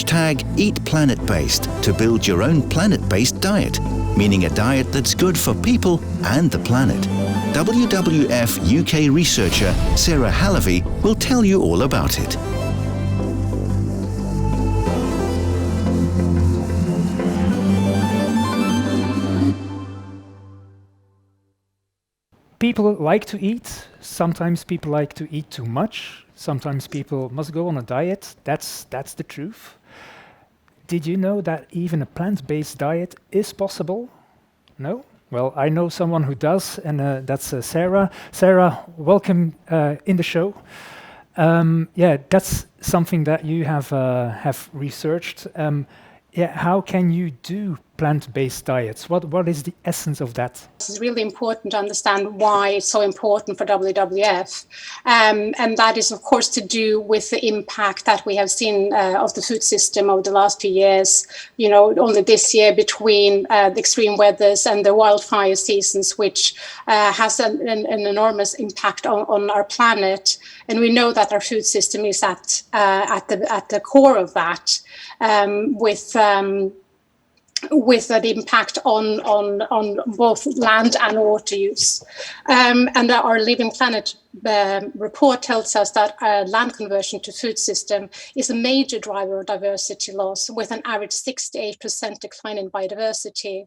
#EatPlanetBased to build your own planet-based diet, meaning a diet that's good for people and the planet. WWF UK researcher Sarah Halevy will tell you all about it. People like to eat. Sometimes people like to eat too much. Sometimes people must go on a diet. That's the truth. Did you know that even a plant-based diet is possible? No? Well, I know someone who does, and that's Sarah. Sarah, welcome in the show. Yeah, that's something that you have researched. How can you do plant-based diets? What is the essence of that? It's really important to understand why it's so important for WWF. And that is, of course, to do with the impact that we have seen of the food system over the last few years. You know, only this year between the extreme weathers and the wildfire seasons, which has an enormous impact on our planet. And we know that our food system is at the core of that, with an impact on both land and water use. And our Living Planet report tells us that land conversion to food system is a major driver of diversity loss, with an average 68% decline in biodiversity.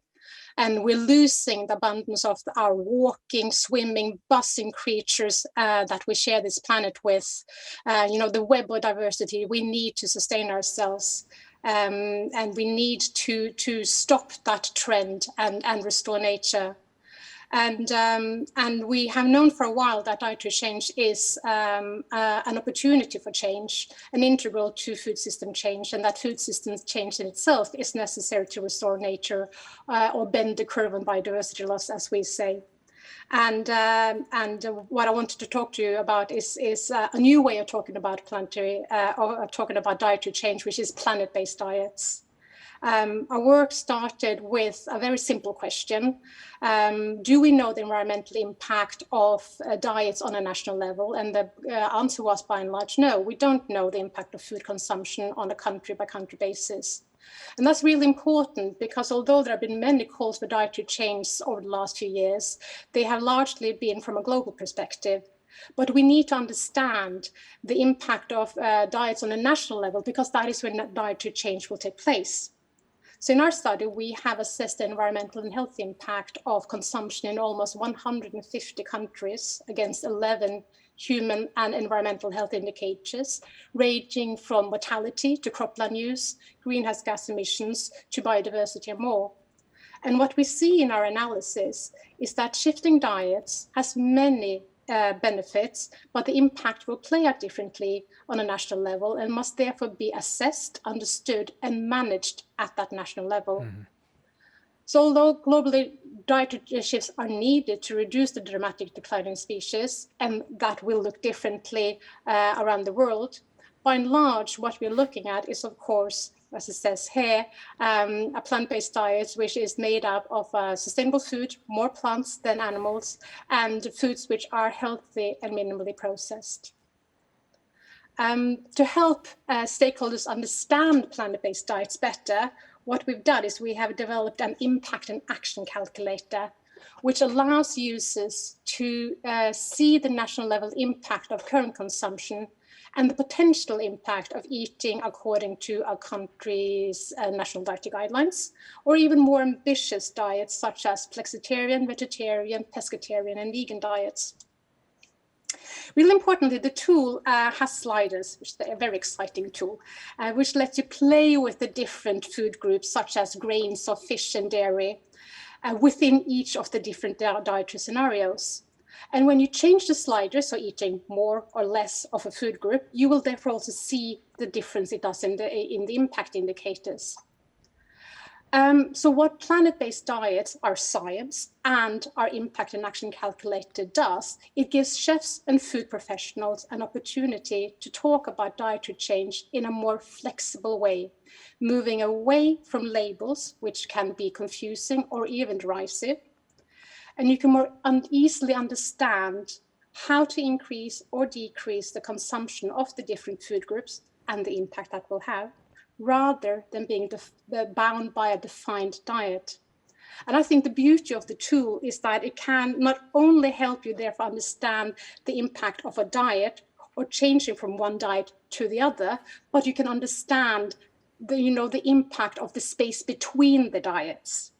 And we're losing the abundance of our walking, swimming, buzzing creatures that we share this planet with. The web of diversity we need to sustain ourselves. And we need to stop that trend and restore nature. And we have known for a while that dietary change is an opportunity for change, an integral to food system change, and that food system change in itself is necessary to restore nature or bend the curve on biodiversity loss, as we say. And what I wanted to talk to you about is a new way of talking about talking about dietary change, which is planet-based diets. Our work started with a very simple question. Do we know the environmental impact of diets on a national level? And the answer was, by and large, no. We don't know the impact of food consumption on a country-by-country basis. And that's really important because although there have been many calls for dietary change over the last few years, they have largely been from a global perspective. But we need to understand the impact of diets on a national level, because that is when dietary change will take place. So in our study, we have assessed the environmental and health impact of consumption in almost 150 countries against 11 human and environmental health indicators, ranging from mortality to cropland use, greenhouse gas emissions to biodiversity and more. And what we see in our analysis is that shifting diets has many benefits, but the impact will play out differently on a national level and must therefore be assessed, understood, and managed at that national level. Mm-hmm. So although globally dietary shifts are needed to reduce the dramatic decline in species, and that will look differently around the world, by and large, what we're looking at is, of course, as it says here, a plant-based diet which is made up of sustainable food, more plants than animals, and foods which are healthy and minimally processed. To help stakeholders understand plant-based diets better, what we've done is we have developed an impact and action calculator, which allows users to see the national level impact of current consumption and the potential impact of eating according to a country's national dietary guidelines, or even more ambitious diets such as flexitarian, vegetarian, pescatarian, and vegan diets. Really importantly, the tool has sliders, which is a very exciting tool, which lets you play with the different food groups, such as grains of fish and dairy, within each of the different dietary scenarios. And when you change the slider, so eating more or less of a food group, you will therefore also see the difference it does in the impact indicators. So what planet-based diets, our science, and our impact and action calculator does, it gives chefs and food professionals an opportunity to talk about dietary change in a more flexible way, moving away from labels, which can be confusing or even derisive. And you can more easily understand how to increase or decrease the consumption of the different food groups and the impact that will have, rather than being bound by a defined diet. And I think the beauty of the tool is that it can not only help you therefore understand the impact of a diet or changing from one diet to the other, but you can understand the impact of the space between the diets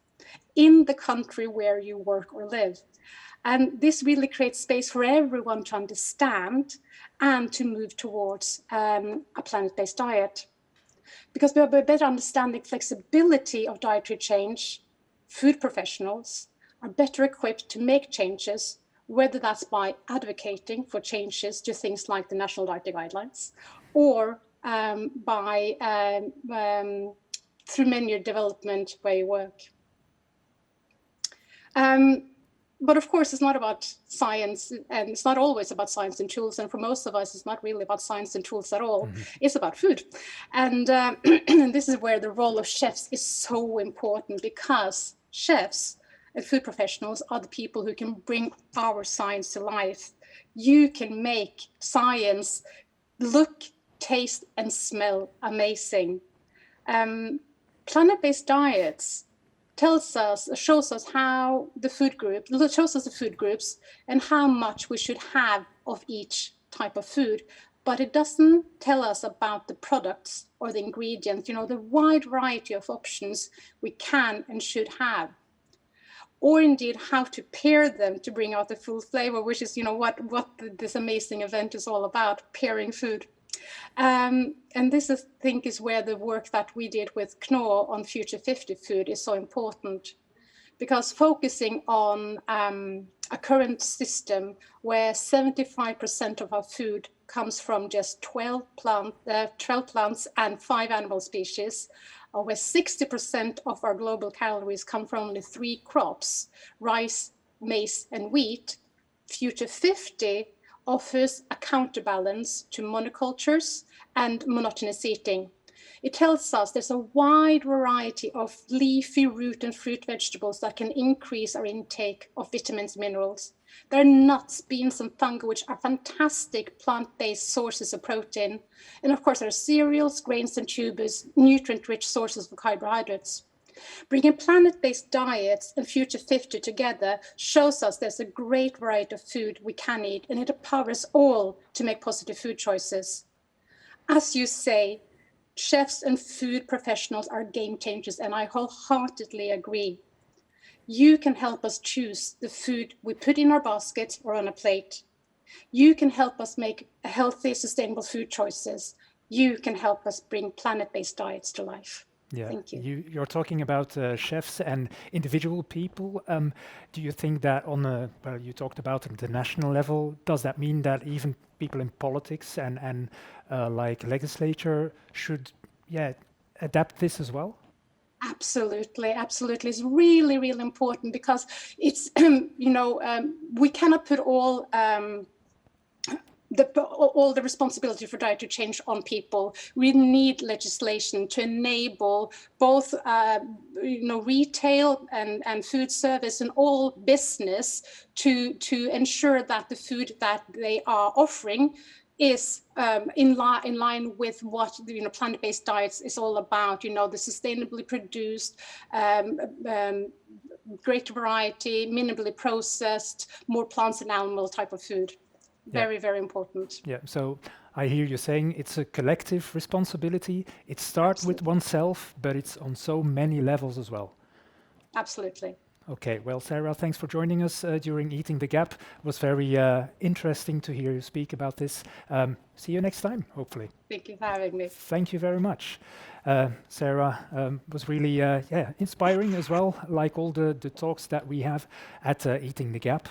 in the country where you work or live. And this really creates space for everyone to understand and to move towards a plant-based diet. Because by better understanding flexibility of dietary change, food professionals are better equipped to make changes, whether that's by advocating for changes to things like the National Dietary Guidelines, or through menu development where you work. But of course, it's not about science, and it's not always about science and tools. And for most of us, it's not really about science and tools at all. Mm-hmm. It's about food. And, and this is where the role of chefs is so important, because chefs and food professionals are the people who can bring our science to life. You can make science look, taste, and smell amazing. Planet-based diets shows us the food groups and how much we should have of each type of food, but it doesn't tell us about the products or the ingredients, the wide variety of options we can and should have, or indeed how to pair them to bring out the full flavor, which is, what this amazing event is all about, pairing food. And this, I think, is where the work that we did with Knorr on Future 50 food is so important, because focusing on a current system where 75% of our food comes from just 12 plants and 5 animal species, or where 60% of our global calories come from only 3 crops, rice, maize, and wheat, Future 50 offers a counterbalance to monocultures and monotonous eating. It tells us there's a wide variety of leafy root and fruit vegetables that can increase our intake of vitamins and minerals. There are nuts, beans, and fungi, which are fantastic plant-based sources of protein. And of course, there are cereals, grains, and tubers, nutrient-rich sources of carbohydrates. Bringing planet-based diets and Future 50 together shows us there's a great variety of food we can eat, and it empowers all to make positive food choices. As you say, chefs and food professionals are game changers, and I wholeheartedly agree. You can help us choose the food we put in our basket or on a plate. You can help us make healthy, sustainable food choices. You can help us bring planet-based diets to life. Yeah, thank you. You're talking about chefs and individual people. Do you think that you talked about at the national level, does that mean that even people in politics and like legislature should adapt this as well? Absolutely. It's really, really important, because it's, we cannot put all the responsibility for dietary change on people. We need legislation to enable both, retail and food service and all business to ensure that the food that they are offering is in line with what plant-based diets is all about. The sustainably produced, great variety, minimally processed, more plants and animal type of food. Very, very important. Yeah, so I hear you saying it's a collective responsibility. It starts with oneself, but it's on so many levels as well. Absolutely. Okay, well, Sarah, thanks for joining us during Eating the Gap. It was very interesting to hear you speak about this. See you next time, hopefully. Thank you for having me. Thank you very much. Sarah was really inspiring as well, like all the talks that we have at Eating the Gap.